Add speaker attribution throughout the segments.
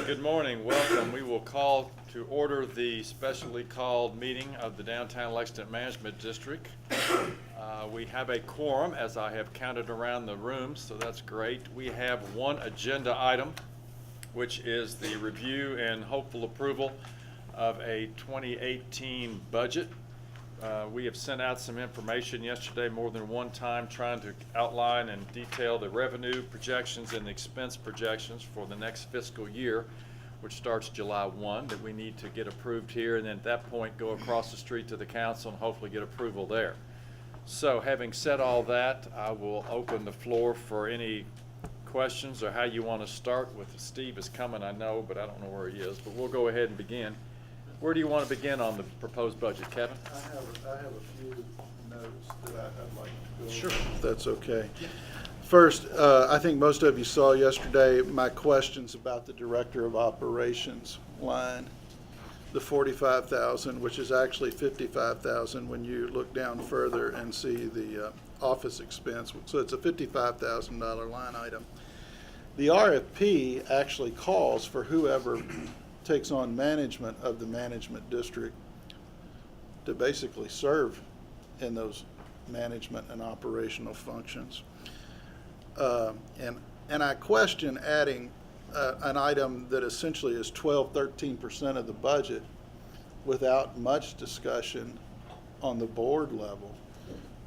Speaker 1: Good morning, welcome. We will call to order the specially called meeting of the Downtown Lexington Management District. We have a quorum, as I have counted around the room, so that's great. We have one agenda item, which is the review and hopeful approval of a 2018 budget. We have sent out some information yesterday more than one time trying to outline and detail the revenue projections and the expense projections for the next fiscal year, which starts July 1, that we need to get approved here, and then at that point go across the street to the council and hopefully get approval there. So having said all that, I will open the floor for any questions or how you want to start with. Steve is coming, I know, but I don't know where he is, but we'll go ahead and begin. Where do you want to begin on the proposed budget, Kevin?
Speaker 2: I have a few notes that I'd like to go
Speaker 1: Sure.
Speaker 2: over, if that's okay. First, I think most of you saw yesterday my questions about the Director of Operations line, the $45,000, which is actually $55,000 when you look down further and see the office expense. So it's a $55,000 line item. The RFP actually calls for whoever takes on management of the management district to basically serve in those management and operational functions. And I question adding an item that essentially is 12–13% of the budget without much discussion on the board level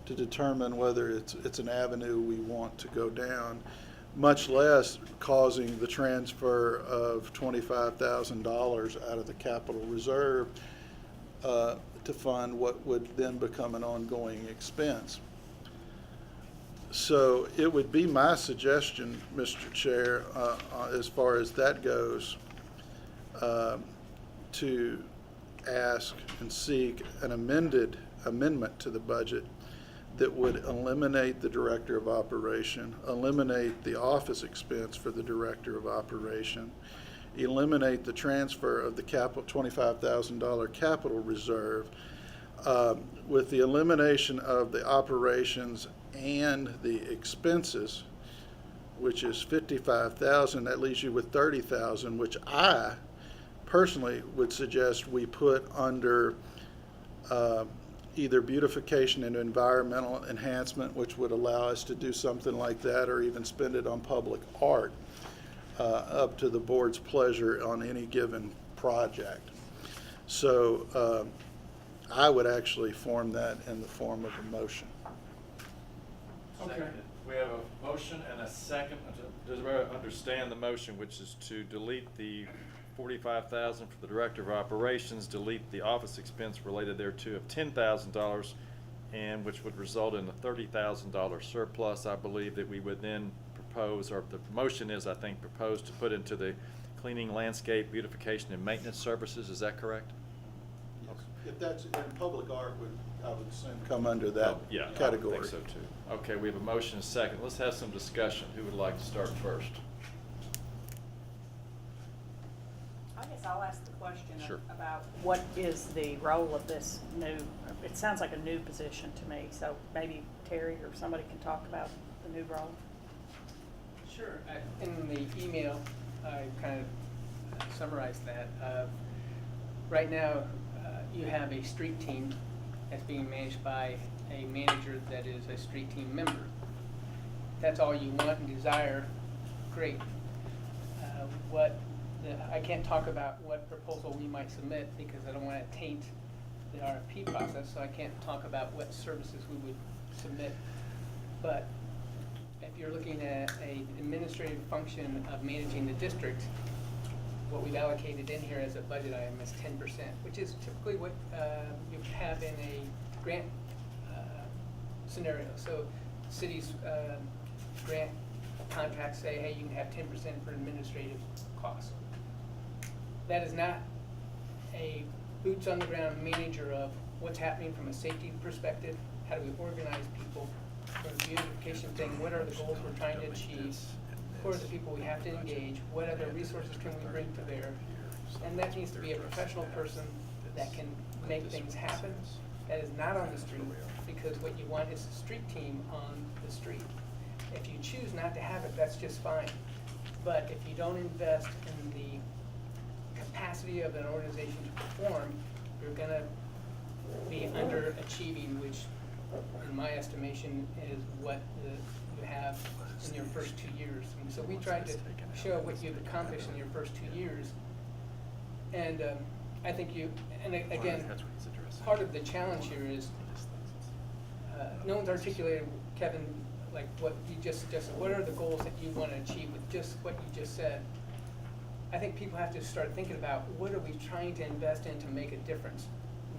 Speaker 2: to determine whether it's an avenue we want to go down, much less causing the transfer of $25,000 out of the capital reserve to fund what would then become an ongoing expense. So it would be my suggestion, Mr. Chair, as far as that goes, to ask and seek an amendment to the budget that would eliminate the Director of Operation, eliminate the office expense for the Director of Operation, eliminate the transfer of the $25,000 capital reserve, with the elimination of the operations and the expenses, which is $55,000. That leaves you with $30,000, which I personally would suggest we put under either beautification and environmental enhancement, which would allow us to do something like that, or even spend it on public art, up to the board's pleasure on any given project. So I would actually form that in the form of a motion.
Speaker 1: Okay. We have a motion and a second. Does everybody understand the motion, which is to delete the $45,000 for the Director of Operations, delete the office expense related thereto of $10,000, and which would result in a $30,000 surplus, I believe, that we would then propose, or the motion is, I think, proposed to put into the cleaning, landscape, beautification, and maintenance services. Is that correct?
Speaker 2: Yes. If that's in public art, I would assume come under that category.
Speaker 1: I think so too. Okay, we have a motion and a second. Let's have some discussion. Who would like to start first?
Speaker 3: I guess I'll ask the question
Speaker 1: Sure.
Speaker 3: about what is the role of this new, it sounds like a new position to me, so maybe Terry or somebody can talk about the new role.
Speaker 4: Sure. In the email, I kind of summarized that. Right now, you have a street team that's being managed by a manager that is a street team member. That's all you want and desire, great. I can't talk about what proposal we might submit because I don't want to taint the RFP process, so I can't talk about what services we would submit. But if you're looking at an administrative function of managing the district, what we've allocated in here as a budget item is 10%, which is typically what you have in a grant scenario. So cities grant contracts say, hey, you can have 10% for administrative costs. That is not a boots on the ground manager of what's happening from a safety perspective, how do we organize people, from a beautification thing, what are the goals we're trying to achieve, who are the people we have to engage, what other resources can we bring to bear, and that needs to be a professional person that can make things happen, that is not on the street, because what you want is a street team on the street. If you choose not to have it, that's just fine. But if you don't invest in the capacity of an organization to perform, you're gonna be underachieving, which in my estimation is what you have in your first 2 years. And so we tried to show what you've accomplished in your first 2 years. And I think again, part of the challenge here is no one's articulated, Kevin, like what you just suggested. What are the goals that you want to achieve with just what you just said? I think people have to start thinking about what are we trying to invest in to make a difference,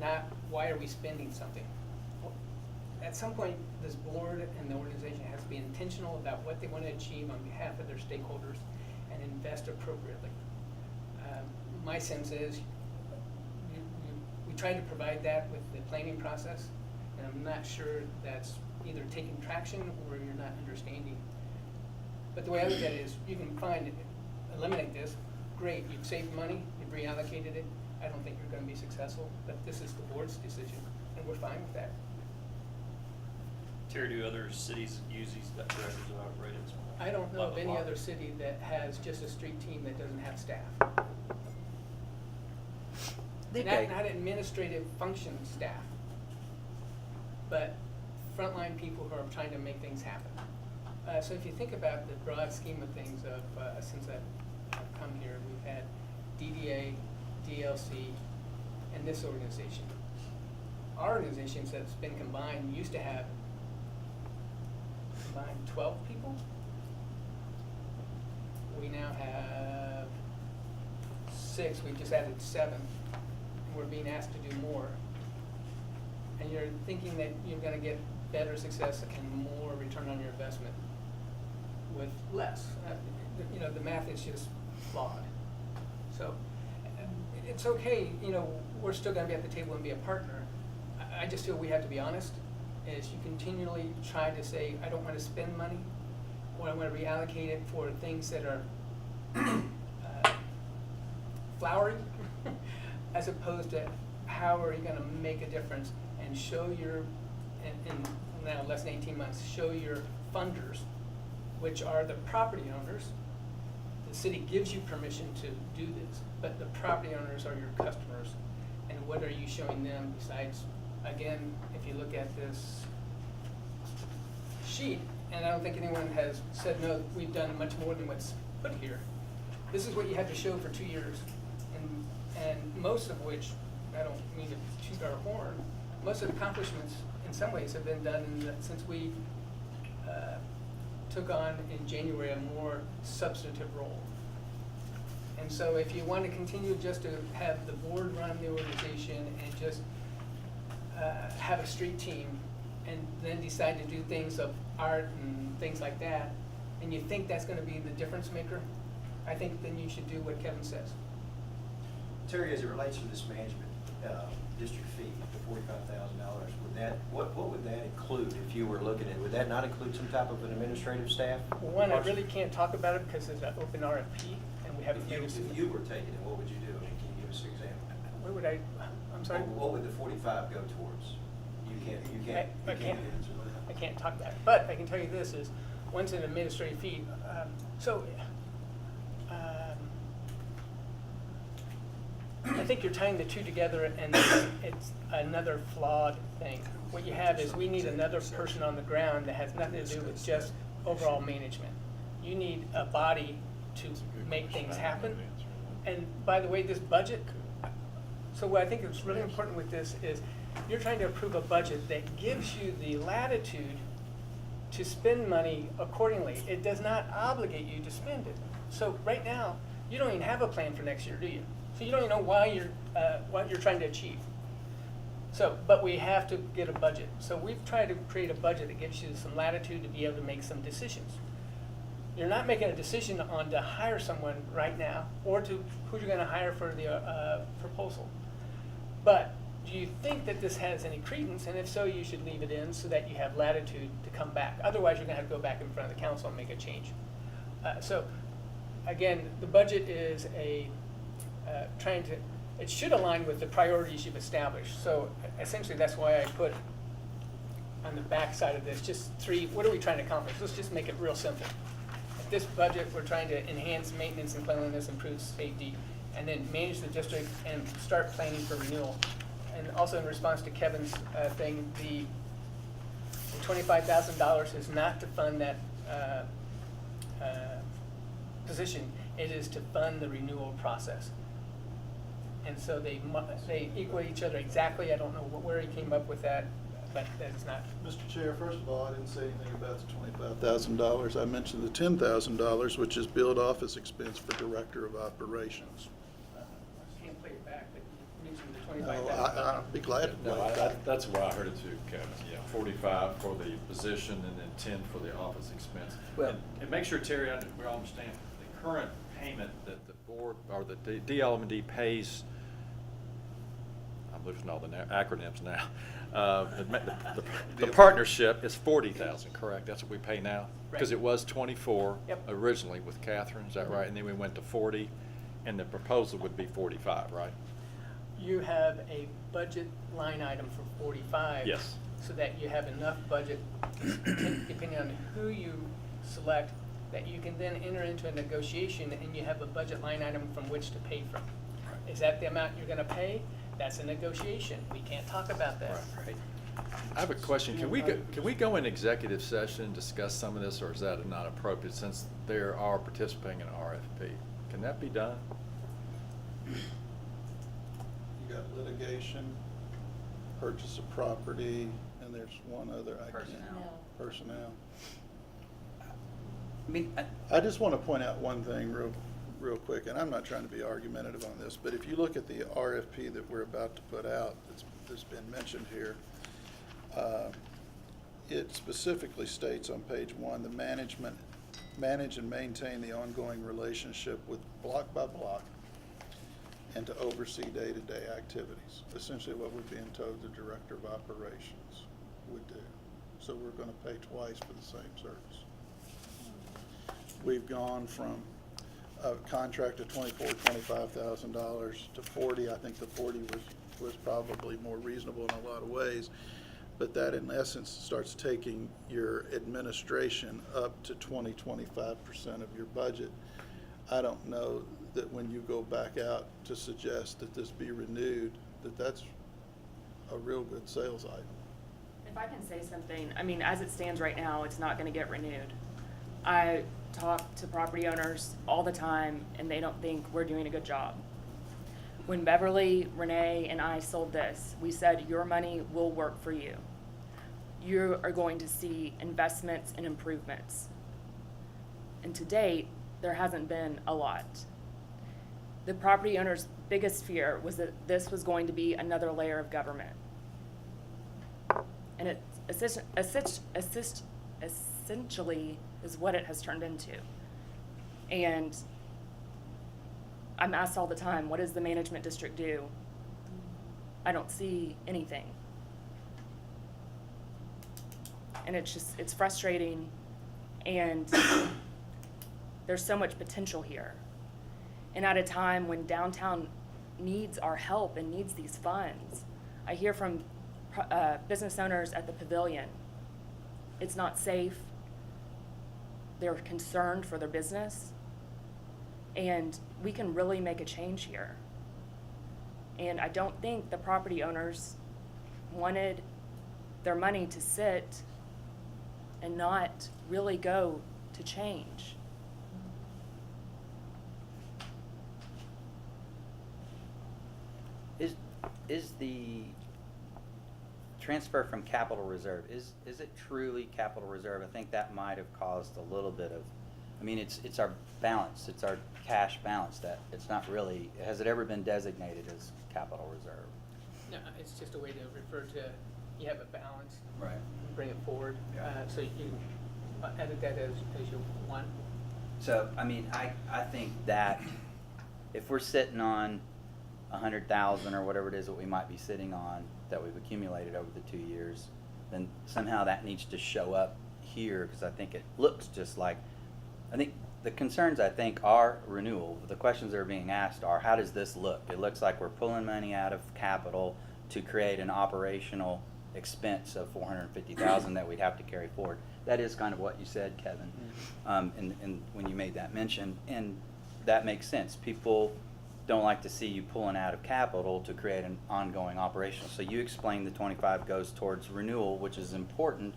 Speaker 4: not why are we spending something. At some point, this board and the organization has to be intentional about what they want to achieve on behalf of their stakeholders and invest appropriately. My sense is we try to provide that with the planning process, and I'm not sure that's either taking traction or you're not understanding. But the way I look at it is you can eliminate this, great, you've saved money, you've reallocated it. I don't think you're going to be successful, but this is the board's decision, and we're fine with that.
Speaker 5: Terry, do other cities use these directors of operations?
Speaker 4: I don't know of any
Speaker 5: Blah, blah, blah.
Speaker 4: other city that has just a street team that doesn't have staff. Not administrative function staff, but frontline people who are trying to make things happen. So if you think about the broad scheme of things since I've come here, we've had DDA, DLC, and this organization. Our organizations that's been combined used to have combined 12 people. We now have 6, we just added 7, and we're being asked to do more. And you're thinking that you're gonna get better success and more return on your investment with less. The math is just flawed. So it's okay, we're still gonna be at the table and be a partner. I just feel we have to be honest, is you continually try to say, I don't wanna spend money, or I wanna reallocate it for things that are flowery, as opposed to how are you gonna make a difference and show in now less than 18 months, show your funders, which are the property owners. The city gives you permission to do this, but the property owners are your customers. And what are you showing them besides, again, if you look at this sheet, and I don't think anyone has said, no, we've done much more than what's put here. This is what you have to show for 2 years, and most of which, I don't mean to toot our horn, most of the accomplishments in some ways have been done since we took on in January a more substantive role. And so if you want to continue just to have the board run the organization and just have a street team and then decide to do things of art and things like that, and you think that's going to be the difference maker, I think then you should do what Kevin says.
Speaker 6: Terry, as it relates to this management district fee, the $45,000, what would that include if you were looking at? Would that not include some type of an administrative staff?
Speaker 4: One, I really can't talk about it because it's an open RFP, and we haven't made a
Speaker 6: If you were taking it, what would you do? I mean, can you give us an example?
Speaker 4: Where would I'm sorry?
Speaker 6: What would the 45 go towards? You can't
Speaker 4: I can't.
Speaker 6: answer that.
Speaker 4: I can't talk about it, but I can tell you this is, once an administrative fee, I think you're tying the two together and it's another flawed thing. What you have is we need another person on the ground that has nothing to do with just overall management. You need a body to make things happen. And by the way, this budget, so what I think is really important with this is you're trying to approve a budget that gives you the latitude to spend money accordingly. It does not obligate you to spend it. So right now, you don't even have a plan for next year, do you? So you don't even know why what you're trying to achieve. So, but we have to get a budget. So we've tried to create a budget that gives you some latitude to be able to make some decisions. You're not making a decision on to hire someone right now or to who you're going to hire for the proposal. But do you think that this has any credence? And if so, you should leave it in so that you have latitude to come back. Otherwise, you're going to have to go back in front of the council and make a change. So again, the budget is it should align with the priorities you've established. So essentially, that's why I put on the back side of this, just 3, what are we trying to accomplish? Let's just make it real simple. At this budget, we're trying to enhance maintenance and cleanliness, improve safety, and then manage the district and start planning for renewal. And also in response to Kevin's thing, the $25,000 is not to fund that position. It is to fund the renewal process. And so they equal each other exactly. I don't know where he came up with that, but that is not.
Speaker 2: Mr. Chair, first of all, I didn't say anything about the $25,000. I mentioned the $10,000, which is billed office expense for Director of Operations.
Speaker 4: I can't play it back, but you mentioned the
Speaker 2: No,
Speaker 4: $25,000.
Speaker 2: I'd be glad to
Speaker 1: No,
Speaker 2: play it back.
Speaker 1: that's where I heard it too, Kevin. Yeah, 45 for the position and then 10 for the office expense.
Speaker 7: Well-
Speaker 1: And make sure, Terry, we all understand, the current payment that the board, or the DLMD pays, I'm losing all the acronyms now. The partnership is 40,000, correct? That's what we pay now? Because
Speaker 4: Right.
Speaker 1: it was 24
Speaker 4: Yep.
Speaker 1: originally with Catherine, is that right? And then we went to 40, and the proposal would be 45, right?
Speaker 4: You have a budget line item for 45.
Speaker 1: Yes.
Speaker 4: So that you have enough budget, depending on who you select, that you can then enter into a negotiation and you have a budget line item from which to pay from. Is that the amount you're gonna pay? That's a negotiation. We can't talk about that.
Speaker 1: Right. I have a question. Can we go in executive session and discuss some of this, or is that not appropriate since they are participating in RFP? Can that be done?
Speaker 2: You got litigation, purchase of property, and there's one other, I can't. Personnel.
Speaker 7: I mean,
Speaker 2: I just want to point out one thing real quick, and I'm not trying to be argumentative on this, but if you look at the RFP that we're about to put out, that's been mentioned here, it specifically states on page 1, the manage and maintain the ongoing relationship with block by block and to oversee day-to-day activities. Essentially what we're being told the Director of Operations would do. So we're going to pay twice for the same service. We've gone from a contract of $25,000 to 40. I think the 40 was probably more reasonable in a lot of ways, but that in essence starts taking your administration up to 25% of your budget. I don't know that when you go back out to suggest that this be renewed, that's a real good sales item.
Speaker 8: If I can say something, I mean, as it stands right now, it's not gonna get renewed. I talk to property owners all the time, and they don't think we're doing a good job. When Beverly, Renee, and I sold this, we said, your money will work for you. You are going to see investments and improvements. And to date, there hasn't been a lot. The property owner's biggest fear was that this was going to be another layer of government. And it essentially is what it has turned into. And I'm asked all the time, what does the management district do? I don't see anything. And it's frustrating, and there's so much potential here. And at a time when downtown needs our help and needs these funds, I hear from business owners at the pavilion, it's not safe. They're concerned for their business, and we can really make a change here. And I don't think the property owners wanted their money to sit and not really go to change.
Speaker 7: Is the transfer from capital reserve, is it truly capital reserve? I think that might have caused a little bit of, I mean, it's our balance, it's our cash balance that it's not really, has it ever been designated as capital reserve?
Speaker 4: No, it's just a way to refer to, you have a balance.
Speaker 7: Right.
Speaker 4: Bring it forward,
Speaker 7: Yeah.
Speaker 4: so you can edit that as you want.
Speaker 7: So, I mean, I think that if we're sitting on 100,000 or whatever it is that we might be sitting on that we've accumulated over the 2 years, then somehow that needs to show up here, because I think it looks just like, I think the concerns I think are renewal. The questions that are being asked are, how does this look? It looks like we're pulling money out of capital to create an operational expense of $450,000 that we'd have to carry forward. That is kind of what you said, Kevin, and when you made that mention, and that makes sense. People don't like to see you pulling out of capital to create an ongoing operation. So you explained the 25 goes towards renewal, which is important.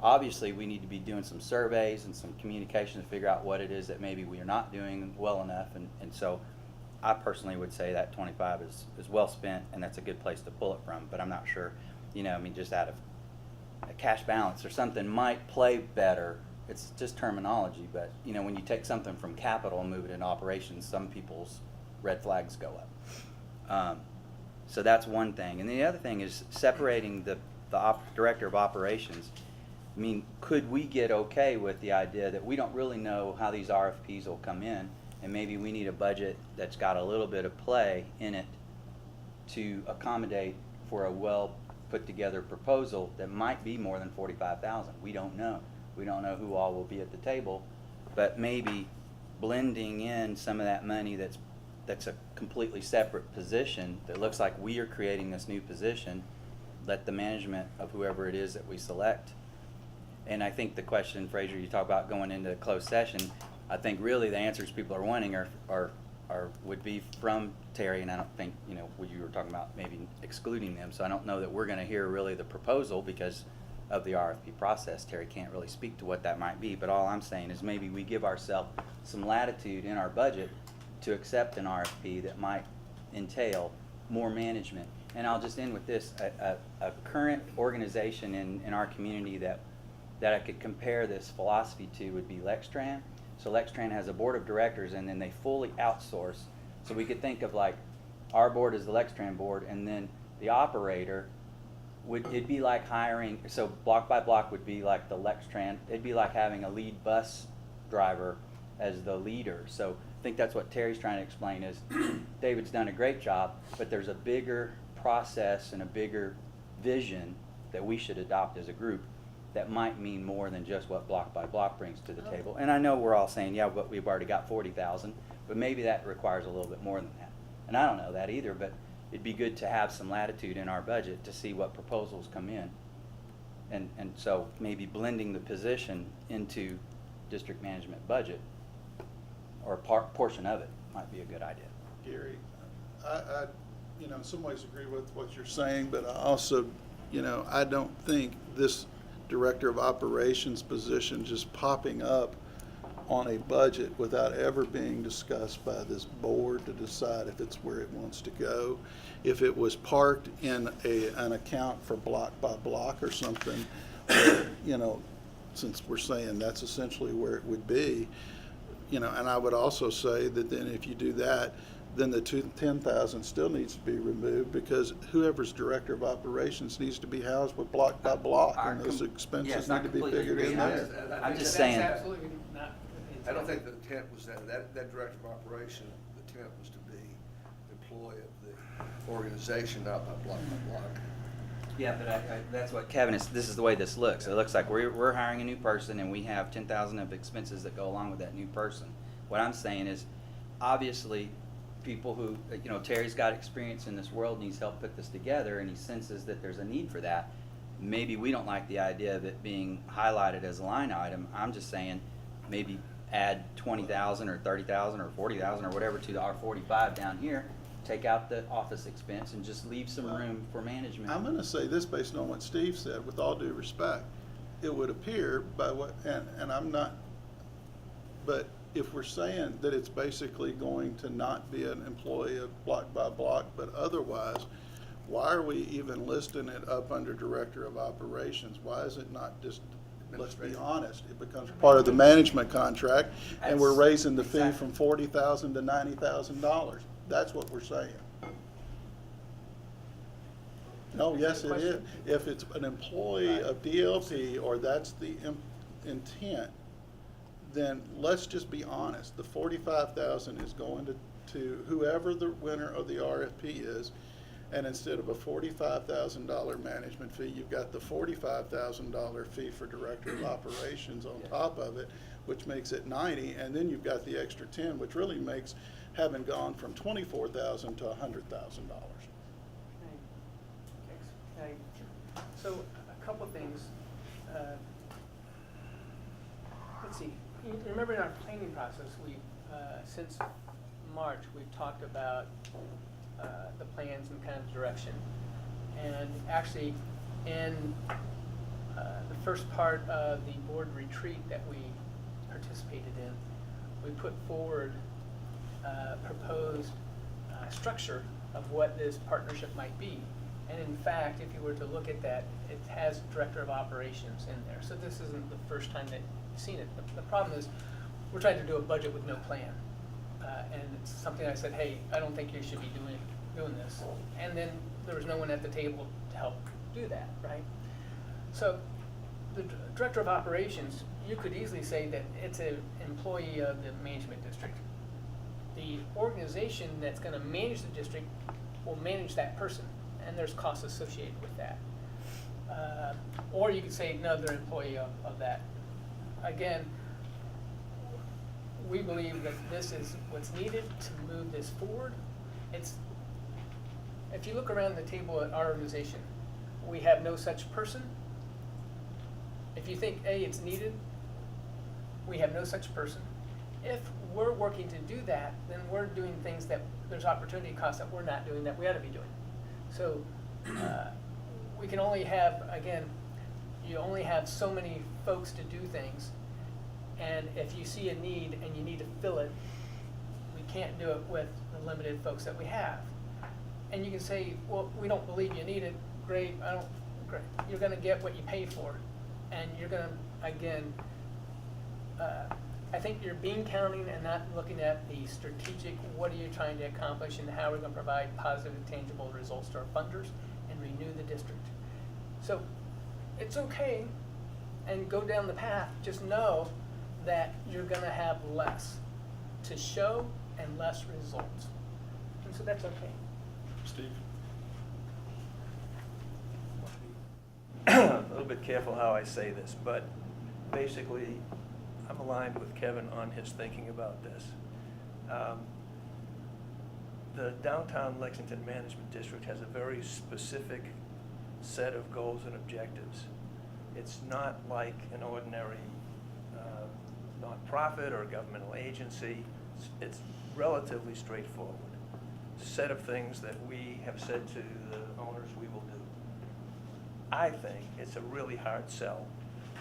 Speaker 7: Obviously, we need to be doing some surveys and some communication to figure out what it is that maybe we are not doing well enough. And so I personally would say that 25 is well spent, and that's a good place to pull it from. But I'm not sure, you know, I mean, just out of a cash balance or something might play better. It's just terminology, but, you know, when you take something from capital and move it into operations, some people's red flags go up. So that's one thing. And the other thing is separating the director of operations. I mean, could we get okay with the idea that we don't really know how these RFPs will come in, and maybe we need a budget that's got a little bit of play in it to accommodate for a well put together proposal that might be more than 45,000. We don't know. We don't know who all will be at the table, but maybe blending in some of that money that's a completely separate position that looks like we are creating this new position, let the management of whoever it is that we select. And I think the question, Fraser, you talk about going into closed session, I think really the answers people are wanting would be from Terry, and I don't think, you know, you were talking about maybe excluding them, so I don't know that we're gonna hear really the proposal because of the RFP process. Terry can't really speak to what that might be, but all I'm saying is maybe we give ourselves some latitude in our budget to accept an RFP that might entail more management. And I'll just end with this, a current organization in our community that I could compare this philosophy to would be Lextran. So Lextran has a board of directors, and then they fully outsource. So we could think of like our board is the Lextran board, and then the operator it'd be like hiring, so block by block would be like the Lextran. It'd be like having a lead bus driver as the leader. So I think that's what Terry's trying to explain is David's done a great job, but there's a bigger process and a bigger vision that we should adopt as a group that might mean more than just what block by block brings to the table. And I know we're all saying, yeah, but we've already got 40,000, but maybe that requires a little bit more than that. And I don't know that either, but it'd be good to have some latitude in our budget to see what proposals come in. And so maybe blending the position into district management budget or a portion of it might be a good idea.
Speaker 2: Gary, I you know, in some ways agree with what you're saying, but I also, you know, I don't think this director of operations position just popping up on a budget without ever being discussed by this board to decide if it's where it wants to go. If it was parked in an account for block by block or something, you know, since we're saying that's essentially where it would be, you know, and I would also say that then if you do that, then the 10,000 still needs to be removed because whoever's director of operations needs to be housed with block by block, and those expenses need to be figured in there.
Speaker 7: I'm just saying.
Speaker 4: That's absolutely not.
Speaker 9: I don't think the intent was that director of operation, the intent was to be employee of the organization, not by block by block.
Speaker 7: Yeah, but that's what Kevin is. This is the way this looks. It looks like we're hiring a new person, and we have 10,000 of expenses that go along with that new person. What I'm saying is, obviously, people who, you know, Terry's got experience in this world, needs help put this together, and he senses that there's a need for that. Maybe we don't like the idea of it being highlighted as a line item. I'm just saying, maybe add 20,000 or 30,000 or 40,000 or whatever to our 45 down here. Take out the office expense and just leave some room for management.
Speaker 2: I'm going to say this based on what Steve said, with all due respect. It would appear by what, and I'm not, but if we're saying that it's basically going to not be an employee of block by block, but otherwise, why are we even listing it up under director of operations? Why is it not just, let's be honest, it becomes part of the management contract, and we're raising the fee from $40,000 to $90,000. That's what we're saying. No, yes, it is. If it's an employee of DLP or that's the intent, then let's just be honest. The $45,000 is going to whoever the winner of the RFP is, and instead of a $45,000 management fee, you've got the $45,000 fee for director of operations on top of it, which makes it $90,000, and then you've got the extra $10,000, which really makes having gone from $24,000 to $100,000.
Speaker 4: Okay. So a couple of things. Let's see. You remember in our planning process, we since March, we've talked about the plans and kind of direction. And actually, in the first part of the board retreat that we participated in, we put forward proposed structure of what this partnership might be. And in fact, if you were to look at that, it has Director of Operations in there. So this isn't the first time that you've seen it. The problem is, we're trying to do a budget with no plan. And it's something I said, hey, I don't think you should be doing this. And then there was no one at the table to help do that, right? So the Director of Operations, you could easily say that it's an employee of the management district. The organization that's going to manage the district will manage that person, and there's costs associated with that. Or you could say, no, they're an employee of that. Again, we believe that this is what's needed to move this forward. If you look around the table at our organization, we have no such person. If you think, A, it's needed, we have no such person. If we're working to do that, then we're doing things that there's opportunity costs that we're not doing that we ought to be doing. So we can only have, again, you only have so many folks to do things. And if you see a need and you need to fill it, we can't do it with the limited folks that we have. And you can say, well, we don't believe you need it. Great, great. You're gonna get what you pay for. And you're gonna, again, I think you're bean counting and not looking at the strategic, what are you trying to accomplish and how we're gonna provide positive and tangible results to our funders and renew the district. So it's okay, and go down the path, just know that you're gonna have less to show and less results. And so that's okay.
Speaker 1: Steve?
Speaker 10: A little bit careful how I say this, but basically, I'm aligned with Kevin on his thinking about this. The Downtown Lexington Management District has a very specific set of goals and objectives. It's not like an ordinary nonprofit or governmental agency. It's relatively straightforward. Set of things that we have said to the owners we will do. I think it's a really hard sell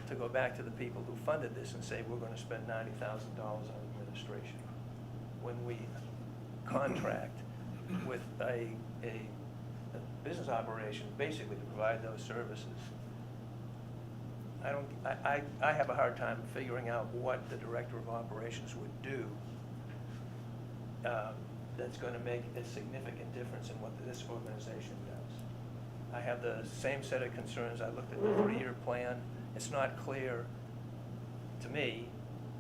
Speaker 10: to go back to the people who funded this and say, we're going to spend $90,000 on administration, when we contract with a business operation basically to provide those services. I have a hard time figuring out what the Director of Operations would do that's going to make a significant difference in what this organization does. I have the same set of concerns. I looked at the 3-year plan. It's not clear to me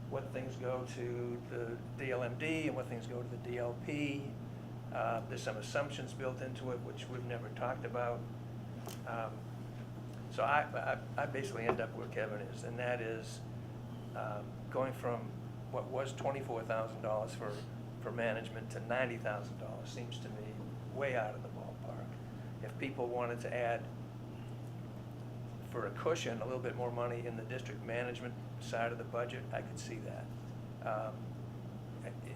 Speaker 10: what things go to the DLMD and what things go to the DLP. There's some assumptions built into it which we've never talked about. So I basically end up where Kevin is, and that is going from what was $24,000 for management to $90,000 seems to me way out of the ballpark. If people wanted to add, for a cushion, a little bit more money in the district management side of the budget, I could see that.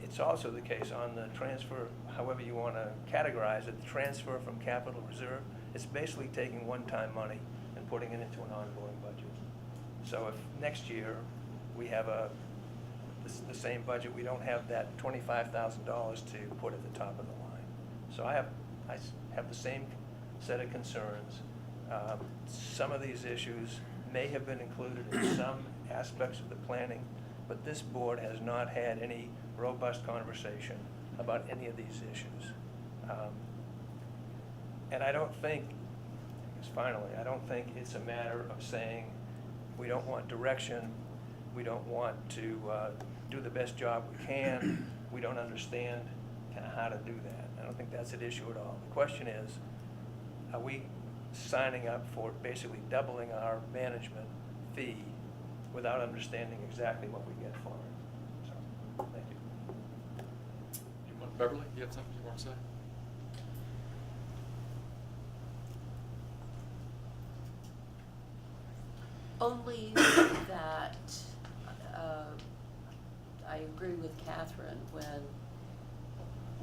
Speaker 10: It's also the case on the transfer, however you want to categorize it, the transfer from capital reserve, it's basically taking one-time money and putting it into an ongoing budget. So if next year we have the same budget, we don't have that $25,000 to put at the top of the line. So I have the same set of concerns. Some of these issues may have been included in some aspects of the planning, but this board has not had any robust conversation about any of these issues. And I don't think, finally, I don't think it's a matter of saying we don't want direction, we don't want to do the best job we can, we don't understand kind of how to do that. I don't think that's an issue at all. The question is, are we signing up for basically doubling our management fee without understanding exactly what we get for it? So, thank you.
Speaker 1: Beverly, you have something you want to say?
Speaker 11: Only that I agree with Catherine when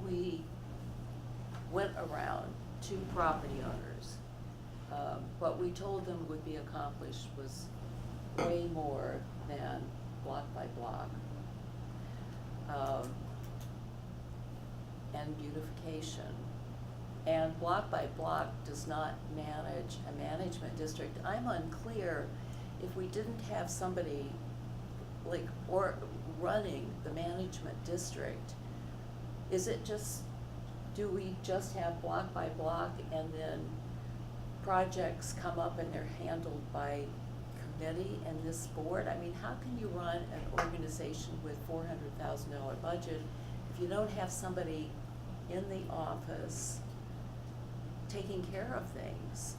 Speaker 11: we went around to property owners. What we told them would be accomplished was way more than block by block. And beautification. And block by block does not manage a management district. I'm unclear if we didn't have somebody like, or running the management district, is it just, do we just have block by block and then projects come up and they're handled by committee and this board? I mean, how can you run an organization with $400,000 budget if you don't have somebody in the office taking care of things?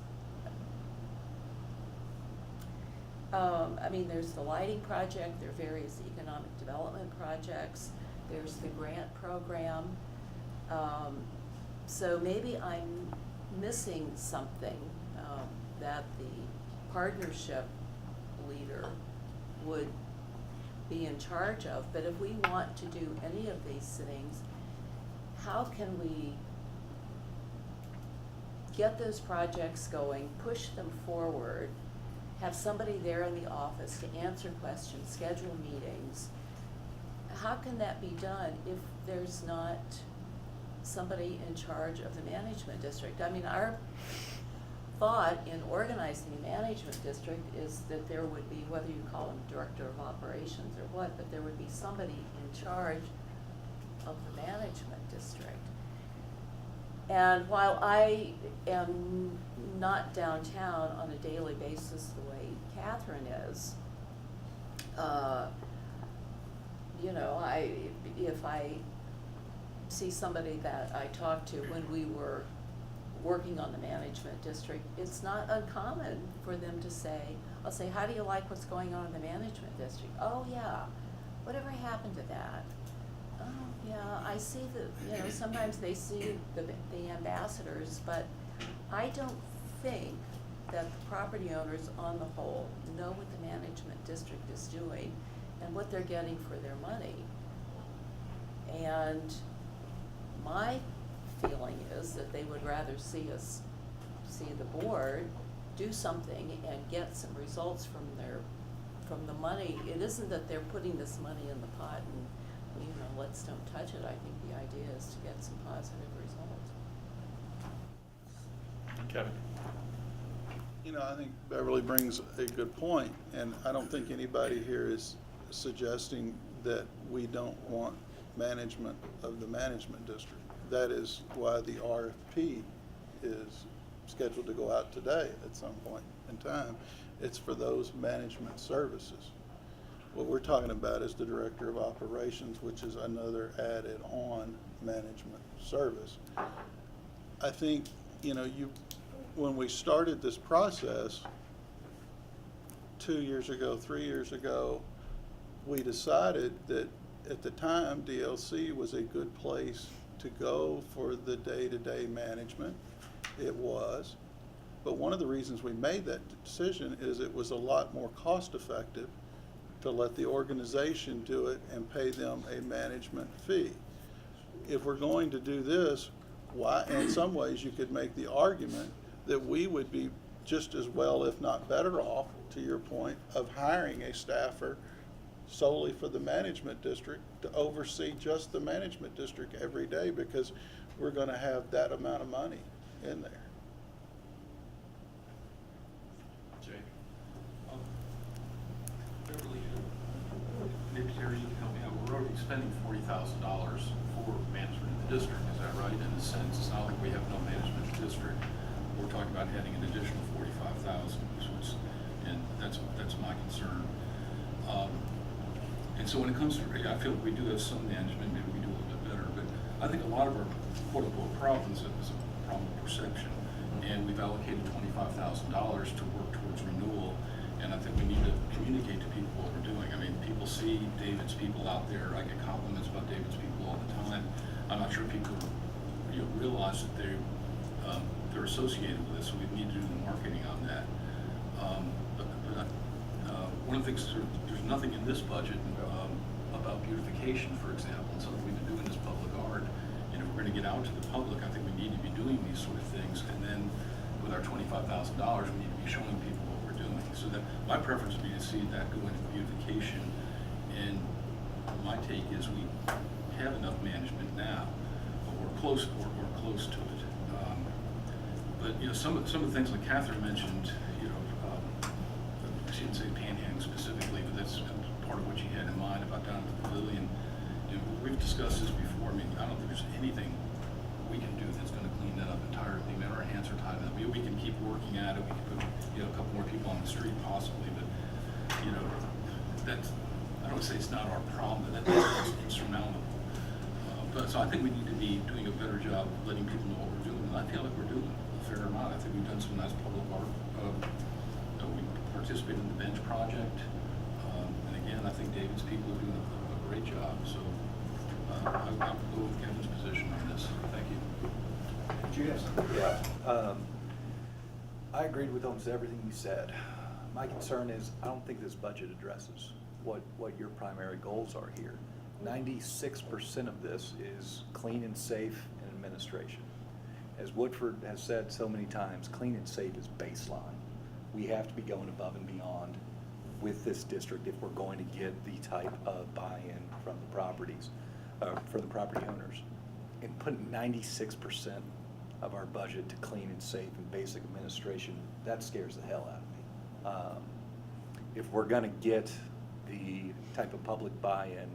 Speaker 11: I mean, there's the lighting project, there are various economic development projects, there's the grant program. So maybe I'm missing something that the partnership leader would be in charge of. But if we want to do any of these things, how can we get those projects going, push them forward, have somebody there in the office to answer questions, schedule meetings? How can that be done if there's not somebody in charge of the management district? I mean, our thought in organizing the management district is that there would be, whether you call him director of operations or what, but there would be somebody in charge of the management district. And while I am not downtown on a daily basis the way Catherine is, you know, if I see somebody that I talked to when we were working on the management district, it's not uncommon for them to say, I'll say, how do you like what's going on in the management district? Oh yeah, whatever happened to that? Oh yeah, I see the, you know, sometimes they see the ambassadors, but I don't think that the property owners on the whole know what the management district is doing and what they're getting for their money. And my feeling is that they would rather see the board do something and get some results from the money. It isn't that they're putting this money in the pot and, you know, let's don't touch it. I think the idea is to get some positive results.
Speaker 1: Kevin?
Speaker 2: You know, I think Beverly brings a good point, and I don't think anybody here is suggesting that we don't want management of the management district. That is why the RFP is scheduled to go out today at some point in time. It's for those management services. What we're talking about is the director of operations, which is another added on management service. I think, you know, when we started this process 2 years ago, 3 years ago, we decided that at the time DLC was a good place to go for the day-to-day management. It was. But one of the reasons we made that decision is it was a lot more cost-effective to let the organization do it and pay them a management fee. If we're going to do this, why, in some ways you could make the argument that we would be just as well, if not better off, to your point, of hiring a staffer solely for the management district to oversee just the management district every day, because we're going to have that amount of money in there.
Speaker 5: Jake? Beverly, maybe Terry, you can help me out. We're already spending $40,000 for management of the district, is that right? In a sense, it's not like we have no management of the district. We're talking about adding an additional $45,000, and that's my concern. And so when it comes to, I feel like we do have some management, maybe we do a little bit better, but I think a lot of our quote-unquote problems is a problem of perception. And we've allocated $25,000 to work towards renewal, and I think we need to communicate to people what we're doing. I mean, people see David's people out there. I get compliments about David's people all the time. I'm not sure people realize that they're associated with this, so we need to do the marketing on that. One of the things, there's nothing in this budget about beautification, for example, and something we've been doing is public art. And if we're gonna get out to the public, I think we need to be doing these sort of things. And then with our $25,000, we need to be showing people what we're doing. So that, my preference would be to see that go into beautification. And my take is we have enough management now, but we're close to it. But you know, some of the things like Catherine mentioned, you know, she didn't say panhandling specifically, but that's part of what she had in mind about down at the pavilion. You know, we've discussed this before. I mean, I don't think there's anything we can do that's going to clean that up entirely. I mean, our hands are tied up. I mean, we can keep working at it. We can put, you know, a couple more people on the street possibly, but you know, that's, I don't want to say it's not our problem, but that's insurmountable. But so I think we need to be doing a better job of letting people know what we're doing. And I feel like we're doing a fair amount. I think we've done some nice public art. We participated in the bench project. And again, I think David's people are doing a great job. So I'll go with Kevin's position on this. Thank you.
Speaker 12: Yeah, I agreed with almost everything you said. My concern is I don't think this budget addresses what your primary goals are here. 96% of this is clean and safe and administration. As Woodford has said so many times, clean and safe is baseline. We have to be going above and beyond with this district if we're going to get the type of buy-in from the properties, from the property owners. And putting 96% of our budget to clean and safe and basic administration, that scares the hell out of me. If we're gonna get the type of public buy-in,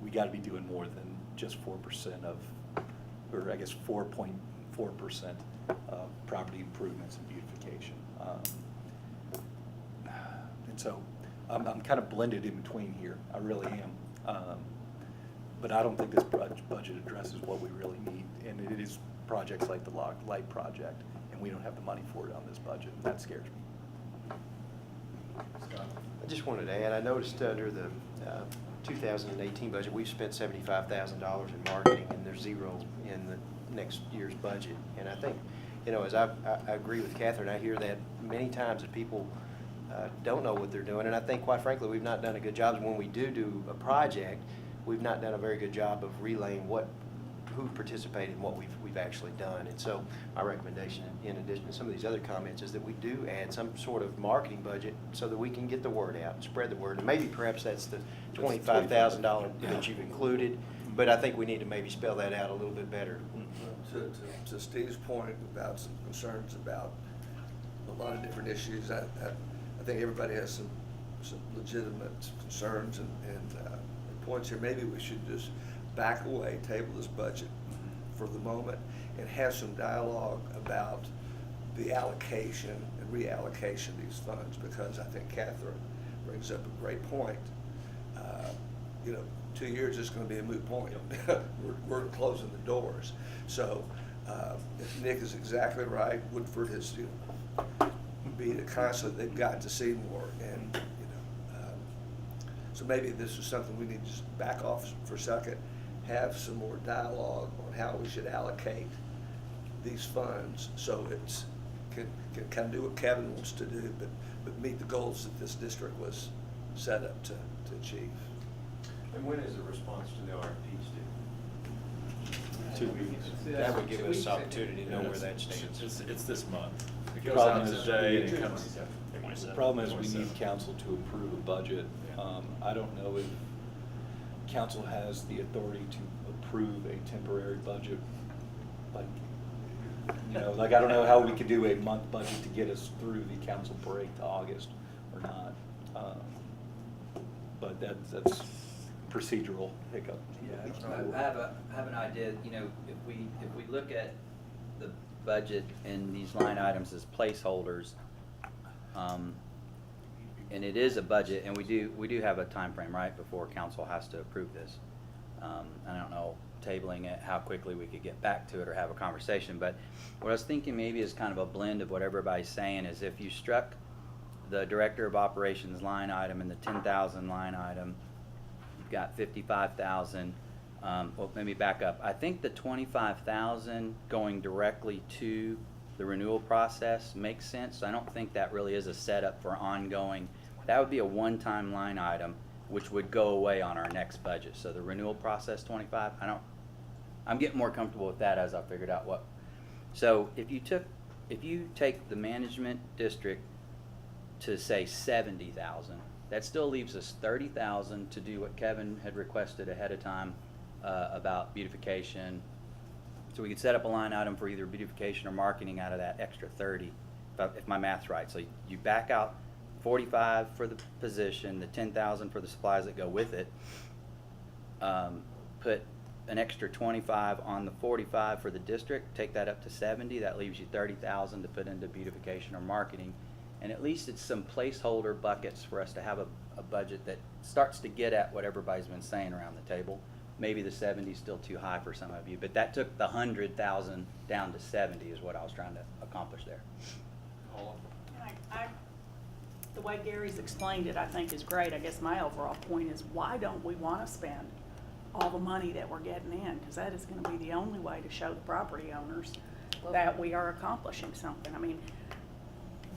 Speaker 12: we gotta be doing more than just 4% of, or I guess 4.4% of property improvements and beautification. And so I'm kind of blended in between here, I really am. But I don't think this budget addresses what we really need, and it is projects like the light project, and we don't have the money for it on this budget, and that scares me.
Speaker 6: I just wanted to add, I noticed under the 2018 budget, we've spent $75,000 in marketing, and there's zero in the next year's budget. And I think, you know, as I agree with Catherine, I hear that many times that people don't know what they're doing, and I think, quite frankly, we've not done a good job. When we do a project, we've not done a very good job of relaying who participated in what we've actually done. And so my recommendation, in addition to some of these other comments, is that we do add some sort of marketing budget so that we can get the word out and spread the word. And maybe perhaps that's the $25,000 that you've included, but I think we need to maybe spell that out a little bit better.
Speaker 9: To Steve's point about some concerns about a lot of different issues, I think everybody has some legitimate concerns and points here. Maybe we should just back away, table this budget for the moment, and have some dialogue about the allocation and reallocation of these funds, because I think Catherine brings up a great point. You know, 2 years is going to be a moot point. we're closing the doors. So Nick is exactly right. Woodford has beat it constantly. They've got to see more, and so maybe this is something we need to just back off for a second, have some more dialogue on how we should allocate these funds so it's can kind of do what Kevin wants to do, but meet the goals that this district was set up to achieve.
Speaker 6: And when is the response to the RFPs due?
Speaker 1: 2 weeks.
Speaker 6: That would give us opportunity to know where that stands.
Speaker 1: It's this month. It
Speaker 12: The
Speaker 1: goes out
Speaker 12: problem is-
Speaker 1: today and it comes.
Speaker 12: The problem is we need council to approve a budget. I don't know if council has the authority to approve a temporary budget. Like, you know, like I don't know how we could do a month budget to get us through the council break to August or not. But that's procedural hiccup.
Speaker 7: I have an idea. You know, if we look at the budget and these line items as placeholders, and it is a budget, and we do have a time frame, right, before council has to approve this. I don't know, tabling it, how quickly we could get back to it or have a conversation, but what I was thinking maybe is kind of a blend of what everybody's saying is if you struck the director of operations line item and the 10,000 line item, you've got 55,000. Well, let me back up. I think the 25,000 going directly to the renewal process makes sense. I don't think that really is a setup for ongoing. That would be a one-time line item, which would go away on our next budget. So the renewal process 25, I'm getting more comfortable with that as I figured out what. So if you take the management district to say 70,000, that still leaves us 30,000 to do what Kevin had requested ahead of time about beautification. So we could set up a line item for either beautification or marketing out of that extra 30, if my math's right. So you back out 45 for the position, the 10,000 for the supplies that go with it. Put an extra 25 on the 45 for the district, take that up to 70, that leaves you 30,000 to put into beautification or marketing. And at least it's some placeholder buckets for us to have a budget that starts to get at what everybody's been saying around the table. Maybe the 70 is still too high for some of you, but that took the 100,000 down to 70 is what I was trying to accomplish there.
Speaker 3: The way Gary's explained it, I think is great. I guess my overall point is, why don't we want to spend all the money that we're getting in? Because that is going to be the only way to show the property owners that we are accomplishing something. I mean,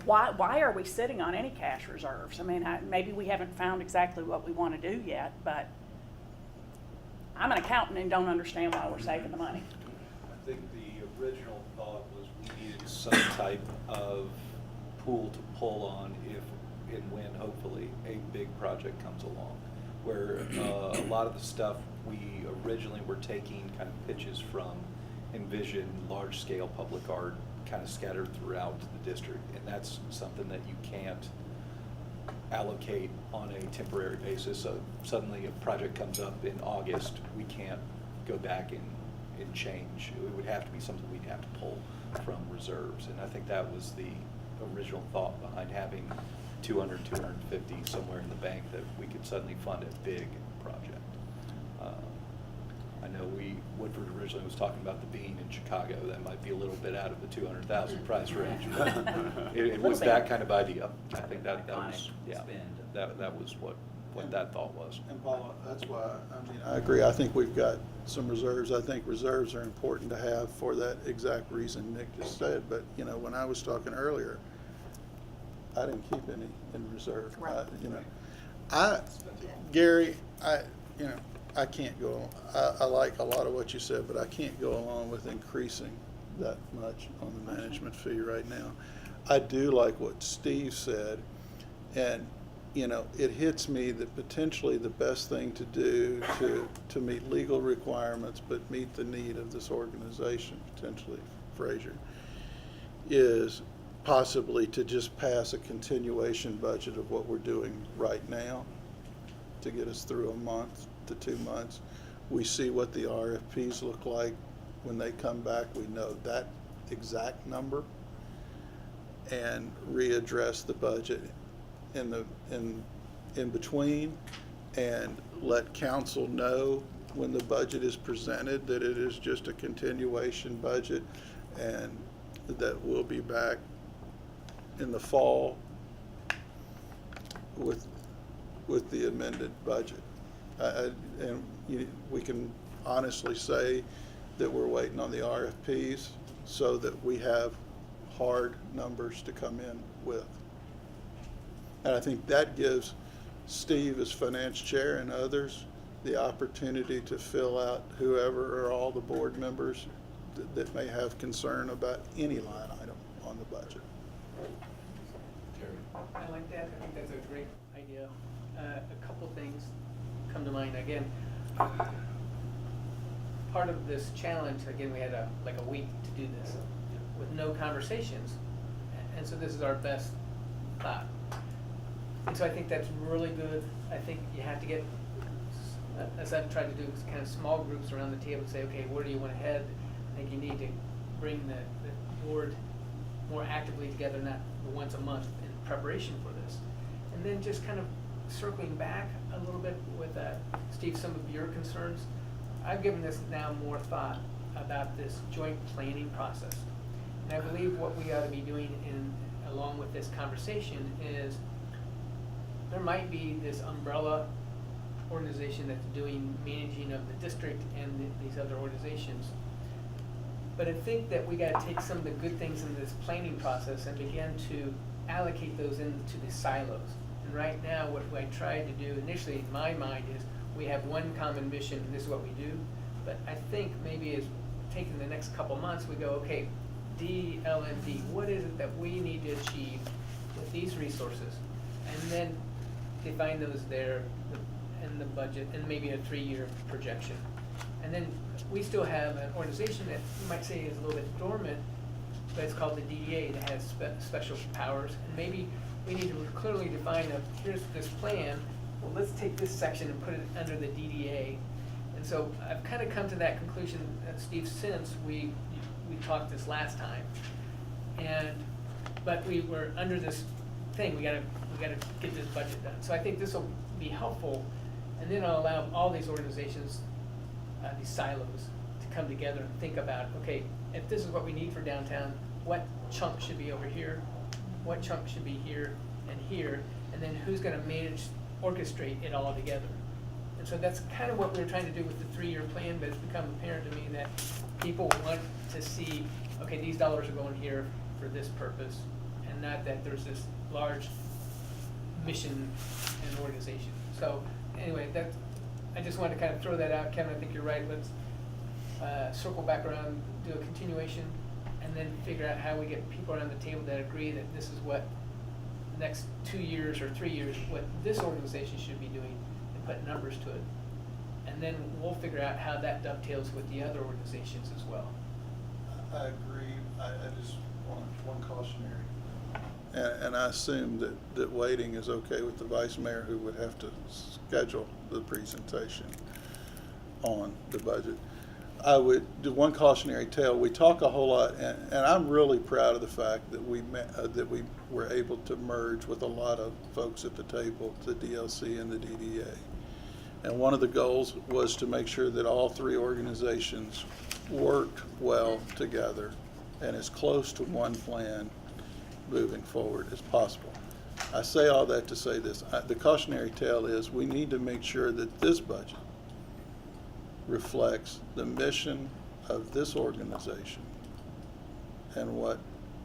Speaker 3: why are we sitting on any cash reserves? I mean, maybe we haven't found exactly what we want to do yet, but I'm an accountant and don't understand why we're saving the money.
Speaker 12: I think the original thought was we needed some type of pool to pull on if and when, hopefully, a big project comes along. Where a lot of the stuff we originally were taking kind of pitches from Envision, large-scale public art, kind of scattered throughout the district. And that's something that you can't allocate on a temporary basis. So suddenly a project comes up in August, we can't go back and change. It would have to be something we'd have to pull from reserves. And I think that was the original thought behind having 200, 250 somewhere in the bank that we could suddenly fund a big project. I know Woodford originally was talking about the Bean in Chicago. That might be a little bit out of the 200,000 price range, but it was that kind of idea. I think that was, yeah, that was what that thought was.
Speaker 2: And Paula, that's why, I mean, I agree. I think we've got some reserves. I think reserves are important to have for that exact reason Nick just said. But, you know, when I was talking earlier, I didn't keep any in reserve.
Speaker 3: Right.
Speaker 2: Gary, I can't go, I like a lot of what you said, but I can't go along with increasing that much on the management fee right now. I do like what Steve said, and, you know, it hits me that potentially the best thing to do to meet legal requirements, but meet the need of this organization, potentially Fraser, is possibly to just pass a continuation budget of what we're doing right now to get us through a month to 2 months. We see what the RFPs look like. When they come back, we know that exact number and readdress the budget in between, and let council know when the budget is presented that it is just a continuation budget, and that we'll be back in the fall with the amended budget. We can honestly say that we're waiting on the RFPs so that we have hard numbers to come in with. And I think that gives Steve as finance chair and others the opportunity to fill out whoever or all the board members that may have concern about any line item on the budget.
Speaker 4: I like that. I think that's a great idea. A couple things come to mind. Again, part of this challenge, again, we had like a week to do this with no conversations. And so this is our best thought. And so I think that's really good. I think you have to get, as I've tried to do, kind of small groups around the table and say, okay, where do you want to head? I think you need to bring the board more actively together, not once a month, in preparation for this. And then just kind of circling back a little bit with Steve, some of your concerns. I've given this now more thought about this joint planning process. And I believe what we ought to be doing along with this conversation is there might be this umbrella organization that's doing managing of the district and these other organizations. But I think that we got to take some of the good things in this planning process and begin to allocate those into the silos. And right now, what I tried to do initially in my mind is we have one common mission, and this is what we do. But I think maybe as taking the next couple months, we go, okay, DLMD, what is it that we need to achieve with these resources? And then define those there in the budget and maybe a 3-year projection. And then we still have an organization that you might say is a little bit dormant, but it's called the DDA that has special powers. And maybe we need to clearly define here's this plan, well, let's take this section and put it under the DDA. And so I've kind of come to that conclusion, Steve, since we talked this last time. But we were under this thing, we gotta get this budget done. So I think this will be helpful, and then it'll allow all these organizations, these silos, to come together and think about, okay, if this is what we need for downtown, what chunk should be over here, what chunk should be here, and then who's gonna orchestrate it all together. And so that's kind of what we were trying to do with the 3-year plan, but it's become apparent to me that people want to see, okay, these dollars are going here for this purpose, and not that there's this large mission and organization. So anyway, I just wanted to kind of throw that out. Kevin, I think you're right. Let's circle back around, do a continuation, and then figure out how we get people around the table that agree that this is what next 2 years or 3 years, what this organization should be doing, and put numbers to it. And then we'll figure out how that dovetails with the other organizations as well.
Speaker 2: I agree. I just want one cautionary. And I assume that waiting is okay with the vice mayor, who would have to schedule the presentation on the budget. I would do one cautionary tale. We talk a whole lot, and I'm really proud of the fact that we were able to merge with a lot of folks at the table, the DLC and the DDA. And one of the goals was to make sure that all 3 organizations worked well together and as close to one plan moving forward as possible. I say all that to say this. The cautionary tale is we need to make sure that this budget reflects the mission of this organization and what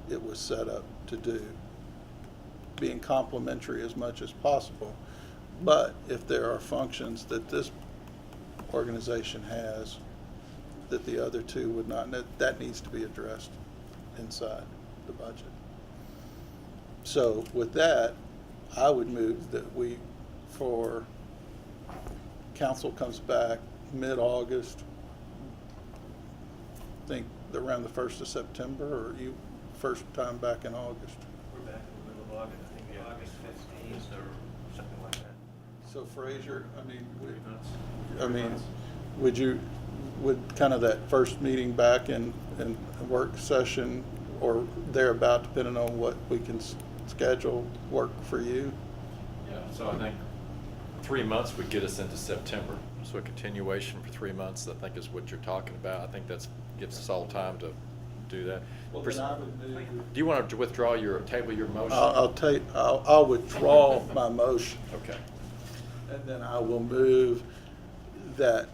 Speaker 2: it was set up to do, being complementary as much as possible. But if there are functions that this organization has that the other 2 would not, that needs to be addressed inside the budget. So with that, I would move that for council comes back mid-August, I think around the 1st of September, or you first time back in August?
Speaker 10: We're back in the middle of August, I think August 15th or something like that.
Speaker 2: So Frazier, would kind of that first meeting back in work session or thereabout, depending on what we can schedule, work for you?
Speaker 1: Yeah, so I think 3 months would get us into September. So a continuation for 3 months, I think, is what you're talking about. I think that gives us all time to do that.
Speaker 2: Well, then I would move.
Speaker 1: Do you want to withdraw table your motion?
Speaker 2: I'll withdraw my motion.
Speaker 1: Okay.
Speaker 2: And then I will move that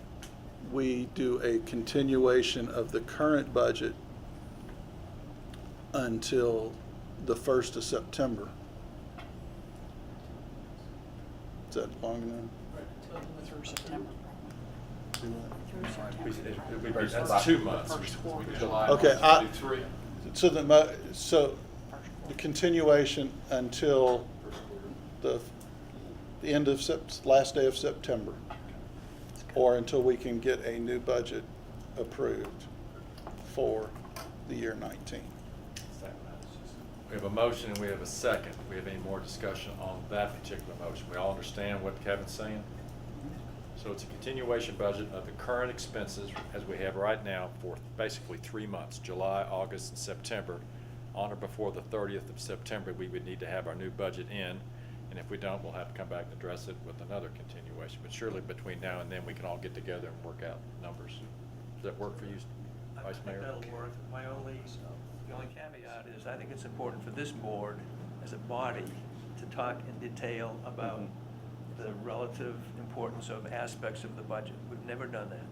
Speaker 2: we do a continuation of the current budget until the 1st of September. Is that long enough?
Speaker 3: Through September.
Speaker 1: That's 2 months. July,
Speaker 2: Okay,
Speaker 1: August, we do 3.
Speaker 2: So the continuation until the end of last day of September, or until we can get a new budget approved for the year 19.
Speaker 1: We have a motion and we have a second. We have any more discussion on that particular motion? We all understand what Kevin's saying? So it's a continuation budget of the current expenses as we have right now for basically 3 months, July, August, and September. On or before the 30th of September, we would need to have our new budget in. And if we don't, we'll have to come back and address it with another continuation. But surely between now and then, we can all get together and work out numbers. Does that work for you, Vice Mayor?
Speaker 10: I think that'll work. The only caveat is I think it's important for this board as a body to talk in detail about the relative importance of aspects of the budget. We've never done that.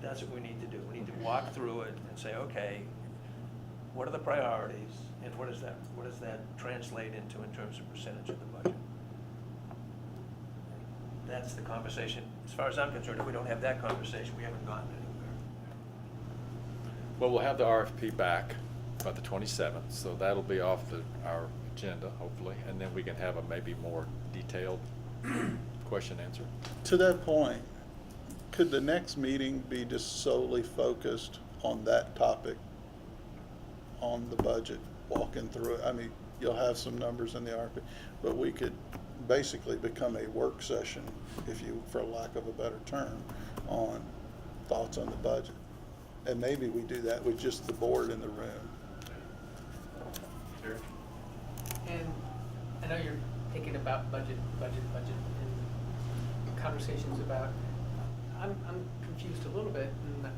Speaker 10: That's what we need to do. We need to walk through it and say, okay, what are the priorities and what does that translate into in terms of percentage of the budget? that's the conversation. As far as I'm concerned, if we don't have that conversation, we haven't gotten anywhere.
Speaker 1: Well, we'll have the RFP back by the 27th, so that'll be off our agenda, hopefully, and then we can have a maybe more detailed question answer.
Speaker 2: To that point, could the next meeting be just solely focused on that topic, on the budget, walking through it? I mean, you'll have some numbers in the RFP, but we could basically become a work session, if you, for lack of a better term, on thoughts on the budget. And maybe we do that with just the board in the room.
Speaker 1: Terry?
Speaker 4: And I know you're thinking about budget, and conversations about, I'm confused a little bit in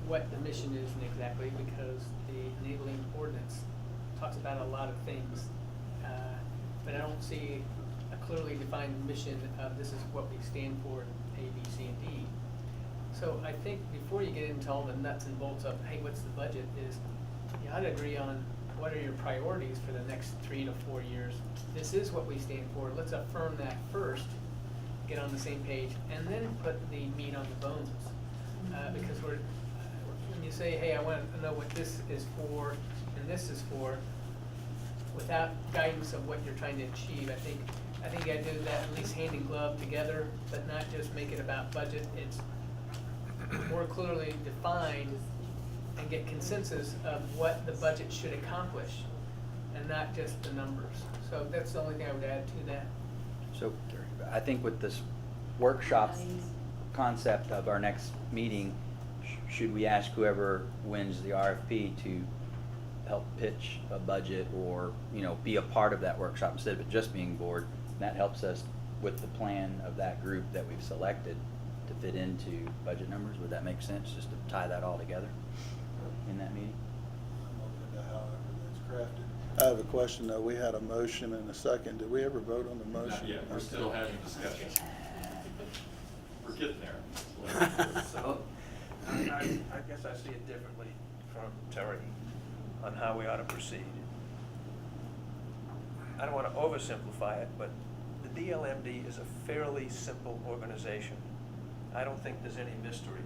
Speaker 4: what the mission is exactly, because the enabling ordinance talks about a lot of things, but I don't see a clearly defined mission of this is what we stand for in A, B, C, and D. So I think before you get into all the nuts and bolts of, hey, what's the budget, is you ought to agree on what are your priorities for the next 3 to 4 years. This is what we stand for. Let's affirm that first, get on the same page, and then put the meat on the bones. Because when you say, hey, I want to know what this is for and this is for, without guidance of what you're trying to achieve, I think you gotta do that at least hand in glove together, but not just make it about budget. It's more clearly defined and get consensus of what the budget should accomplish, and not just the numbers. So that's the only thing I would add to that.
Speaker 7: So I think with this workshop concept of our next meeting, should we ask whoever wins the RFP to help pitch a budget, or, you know, be a part of that workshop instead of it just being board? That helps us with the plan of that group that we've selected to fit into budget numbers. Would that make sense, just to tie that all together in that meeting?
Speaker 2: I'm open to however that's crafted. I have a question, though. We had a motion and a second. Did we ever vote on the motion?
Speaker 1: Not yet, we're still having discussion. We're getting there.
Speaker 10: So, I guess I see it differently from Terry on how we ought to proceed. I don't want to oversimplify it, but the DLMD is a fairly simple organization. I don't think there's any mystery.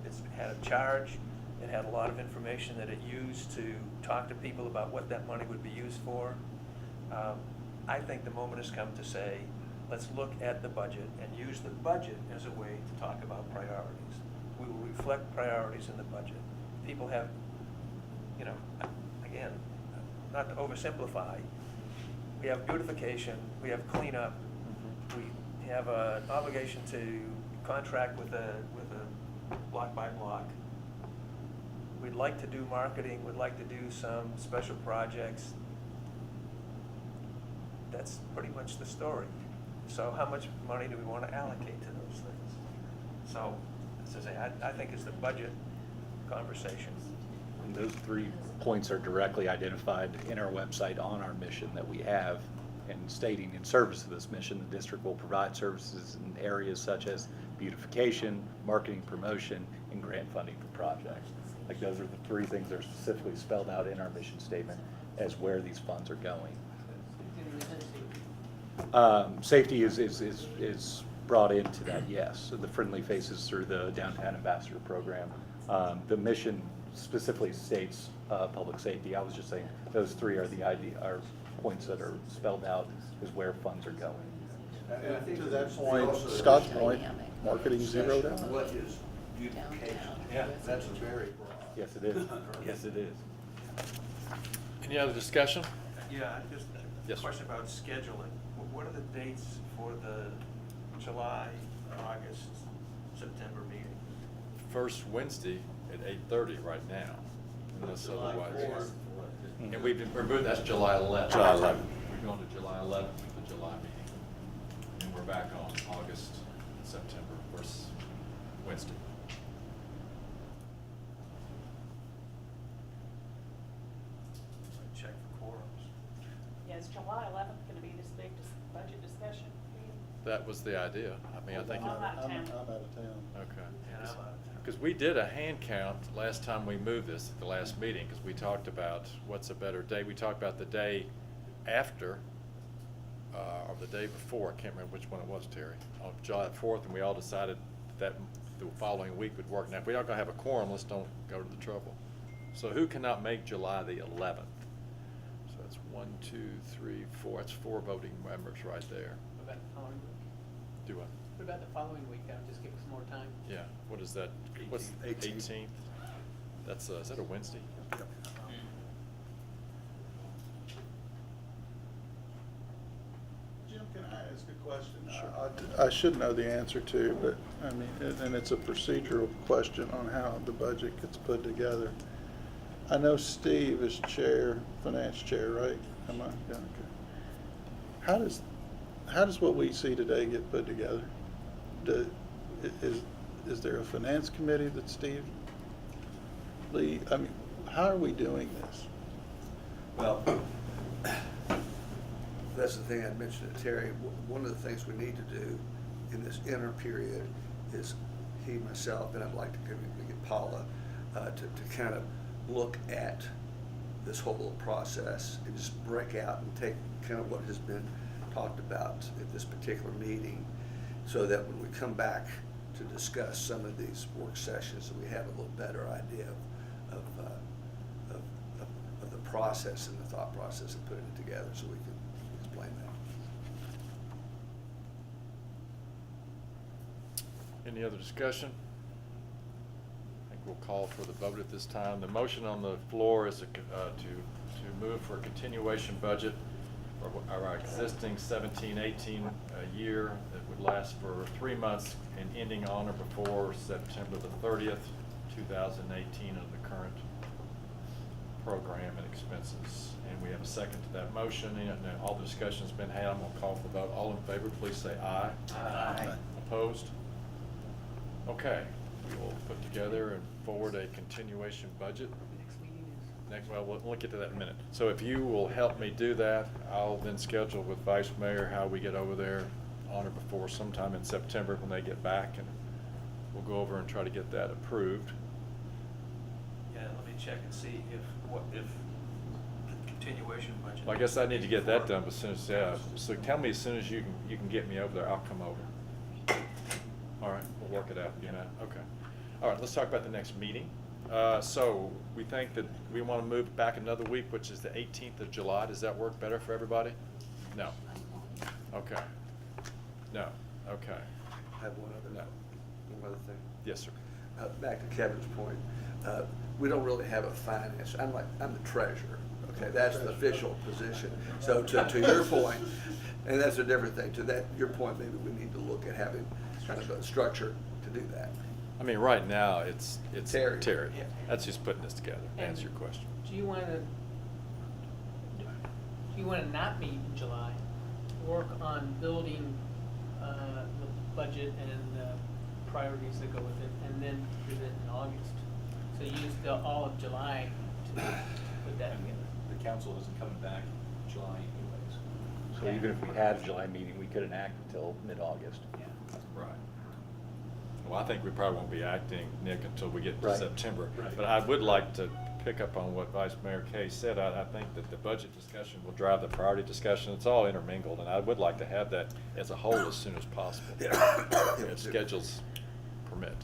Speaker 10: It's had a charge, it had a lot of information that it used to talk to people about what that money would be used for. I think the moment has come to say, let's look at the budget and use the budget as a way to talk about priorities. We will reflect priorities in the budget. People have, you know, again, not to oversimplify, we have beautification, we have cleanup, we have an obligation to contract with a block by block. We'd like to do marketing, we'd like to do some special projects. That's pretty much the story. So how much money do we want to allocate to those things? So, as I say, I think it's the budget conversation.
Speaker 12: And those 3 points are directly identified in our website on our mission that we have, and stating in service of this mission, the district will provide services in areas such as beautification, marketing, promotion, and grant funding for projects. Like, those are the 3 things that are specifically spelled out in our mission statement as where these funds are going. Safety is brought into that, yes. So the Friendly Faces through the Downtown Ambassador Program. The mission specifically states public safety. I was just saying those 3 are are points that are spelled out as where funds are going.
Speaker 9: And I think
Speaker 2: To that
Speaker 9: we
Speaker 2: point,
Speaker 9: also-
Speaker 2: Scott's point, marketing zeroed out.
Speaker 9: What is beautification?
Speaker 1: Yeah.
Speaker 9: That's a very broad.
Speaker 12: Yes, it is. Yes, it is.
Speaker 1: Any other discussion?
Speaker 10: Yeah, just
Speaker 1: Yes,
Speaker 10: a
Speaker 1: sir.
Speaker 10: question about scheduling. What are the dates for the July, August, September meeting?
Speaker 1: First Wednesday at 8:30 right now, unless otherwise. And we've removed, that's July 11th.
Speaker 2: July 11th.
Speaker 1: We're going to July 11th with the July meeting. And we're back on August, September, first Wednesday.
Speaker 10: Check for quorums.
Speaker 3: Yeah, is July 11th going to be this big budget discussion?
Speaker 1: That was the idea. I mean, I think,
Speaker 3: I'm out of town.
Speaker 2: I'm out of town.
Speaker 1: okay.
Speaker 10: And I'm out of town.
Speaker 1: Because we did a hand count last time we moved this, at the last meeting, because we talked about what's a better day. We talked about the day after or the day before, I can't remember which one it was, Terry, on July 4th, and we all decided that the following week would work. Now, if we're not gonna have a quorum, let's don't go to the trouble. So who cannot make July the 11th? So that's 1, 2, 3, 4, that's 4 voting members right there.
Speaker 4: What about the following week?
Speaker 1: Do what?
Speaker 4: What about the following week? That'll just give us more time.
Speaker 1: Yeah, what is that? What's 18th? That's, is that a Wednesday?
Speaker 2: Jim, can I ask a question? I should know the answer to, but, I mean, and it's a procedural question on how the budget gets put together. I know Steve is chair, finance chair, right? Am I, yeah, okay. How does what we see today get put together? Is there a finance committee that Steve lead? I mean, how are we doing this?
Speaker 9: Well, that's the thing I mentioned to Terry. One of the things we need to do in this interim period is he, myself, and I'd like to get Paula to kind of look at this whole little process and just break out and take kind of what has been talked about at this particular meeting, so that when we come back to discuss some of these work sessions, that we have a little better idea of the process and the thought process of putting it together, so we can explain that.
Speaker 1: Any other discussion? I think we'll call for the vote at this time. The motion on the floor is to move for a continuation budget for our existing 17-18 year that would last for 3 months and ending on or before September the 30th, 2018 of the current program and expenses. And we have a second to that motion, and all the discussion's been had. I'm gonna call for the vote. All in favor, please say aye.
Speaker 11: Aye.
Speaker 1: Opposed? Okay, we will put together and forward a continuation budget.
Speaker 4: Next meeting is.
Speaker 1: Next, well, we'll get to that in a minute. So if you will help me do that, I'll then schedule with Vice Mayor how we get over there on or before sometime in September when they get back, and we'll go over and try to get that approved.
Speaker 10: Yeah, let me check and see if the continuation budget.
Speaker 1: Well, I guess I need to get that done as soon as, so tell me as soon as you can get me over there, I'll come over. All right, we'll work it out, you know, okay. All right, let's talk about the next meeting. So we think that we want to move back another week, which is the 18th of July. Does that work better for everybody? No. Okay. No. Okay.
Speaker 9: I have one other thing.
Speaker 1: Yes, sir.
Speaker 9: Back to Kevin's point, we don't really have a finance, I'm the treasurer, okay, that's the official position. So to your point, and that's a different thing, to that, your point, maybe we need to look at having kind of a structure to do that.
Speaker 1: I mean, right now, it's
Speaker 9: Terry.
Speaker 1: Yeah. That's just putting this together, to answer your question.
Speaker 4: Do you wanna not meet in July? Work on building, the budget and the priorities that go with it, and then present in August? So use all of July to put that together.
Speaker 12: The council isn't coming back in July anyways. So even if we had a July meeting, we couldn't act until mid-August.
Speaker 4: Yeah.
Speaker 1: Right. Well, I think we probably won't be acting, Nick, until we get to
Speaker 12: Right.
Speaker 1: September.
Speaker 12: Right.
Speaker 1: But I would like to pick up on what Vice Mayor Kay said. I think that the budget discussion will drive the priority discussion. It's all intermingled, and I would like to have that as a whole as soon as possible. If schedules permit.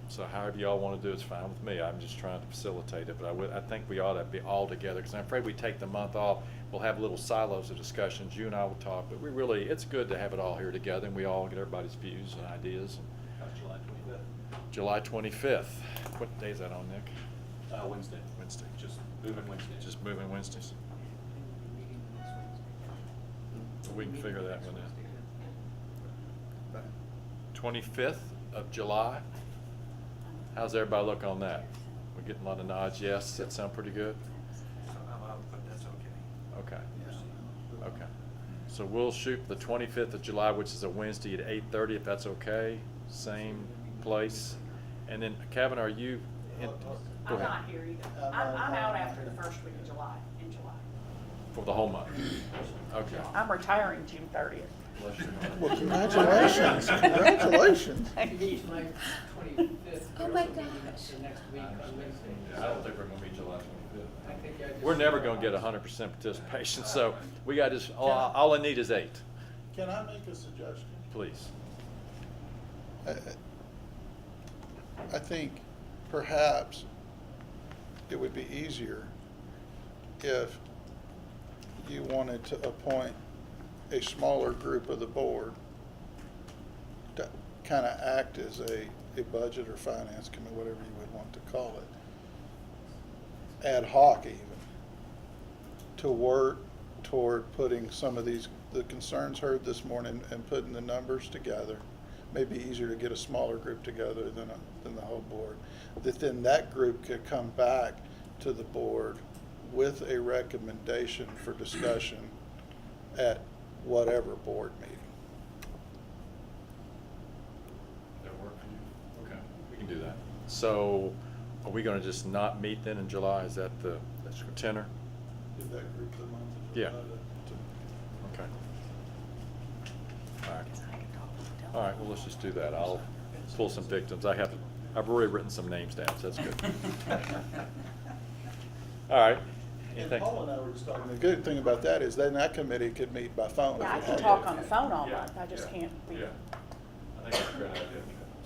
Speaker 1: So however y'all want to do it's fine with me. I'm just trying to facilitate it, but I think we ought to be all together, because I'm afraid we take the month off, we'll have little silos of discussions. You and I will talk, but it's good to have it all here together, and we all get everybody's views and ideas.
Speaker 12: How's July 25th?
Speaker 1: July 25th. What day is that on, Nick?
Speaker 12: Wednesday.
Speaker 1: Wednesday.
Speaker 12: Just moving Wednesdays.
Speaker 1: Just moving Wednesdays. We can figure that one out. 25th of July. How's everybody look on that? We're getting a lot of nods, yes. Does that sound pretty good?
Speaker 10: I'm out, but that's okay.
Speaker 1: Okay. Okay. So we'll shoot the 25th of July, which is a Wednesday at 8:30, if that's okay. Same place. And then, Kevin, are you in? Go
Speaker 3: I'm
Speaker 1: ahead.
Speaker 3: not here either. I'm out after the first week of July, in July.
Speaker 1: For the whole month? Okay.
Speaker 3: I'm retiring June 30th.
Speaker 2: Well, congratulations, congratulations.
Speaker 4: July 25th.
Speaker 11: Oh
Speaker 4: we're
Speaker 11: my
Speaker 4: also meeting
Speaker 11: gosh.
Speaker 4: for next week on Wednesday.
Speaker 1: I don't think we're gonna meet July 25th.
Speaker 4: I think I just-
Speaker 1: We're never gonna get 100% participation, so we got just, all I need is 8,
Speaker 2: Can I make a suggestion?
Speaker 1: please.
Speaker 2: I think perhaps it would be easier if you wanted to appoint a smaller group of the board to kind of act as a budget or finance committee, whatever you would want to call it, ad hoc even, to work toward putting some of these, the concerns heard this morning and putting the numbers together. Maybe easier to get a smaller group together than the whole board. That then that group could come back to the board with a recommendation for discussion at whatever board meeting.
Speaker 1: That work for you? Okay, we can do that. So are we gonna just not meet then in July? Is that that's tenor?
Speaker 2: Give that group the month of
Speaker 1: Yeah.
Speaker 2: July to-
Speaker 1: Okay. All right. All right, well, let's just do that. I'll pull some victims. I've already written some names down, so that's good. All right.
Speaker 2: And
Speaker 1: Anything?
Speaker 2: Paul and I were just talking, the good thing about that is then that committee could meet by phone.
Speaker 3: Yeah, I
Speaker 2: if it
Speaker 3: can
Speaker 2: had
Speaker 3: talk
Speaker 2: to.
Speaker 3: on the phone all
Speaker 1: Yeah,
Speaker 3: month, I just
Speaker 1: yeah,
Speaker 3: can't be.
Speaker 1: yeah. I think that's a great idea.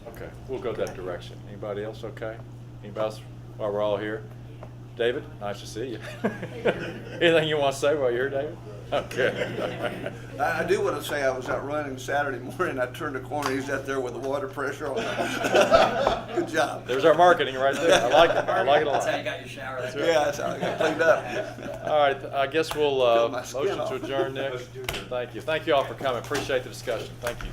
Speaker 1: Okay, we'll go that direction. Anybody else okay? Anybody else while we're all here? David, nice to see you. Anything you want to say while you're here, David? Okay.
Speaker 9: I do want to say I was out running Saturday morning. I turned the corner. He's out there with the water pressure on. Good job.
Speaker 1: There's our marketing right there. I like it. I like it a lot.
Speaker 7: That's how you got your shower. That's
Speaker 9: Yeah, that's how I got cleaned up.
Speaker 1: All right, I guess we'll,
Speaker 9: Feel my skin
Speaker 1: motion to
Speaker 9: off.
Speaker 1: adjourn next. Thank you. Thank you all for coming. Appreciate the discussion. Thank you.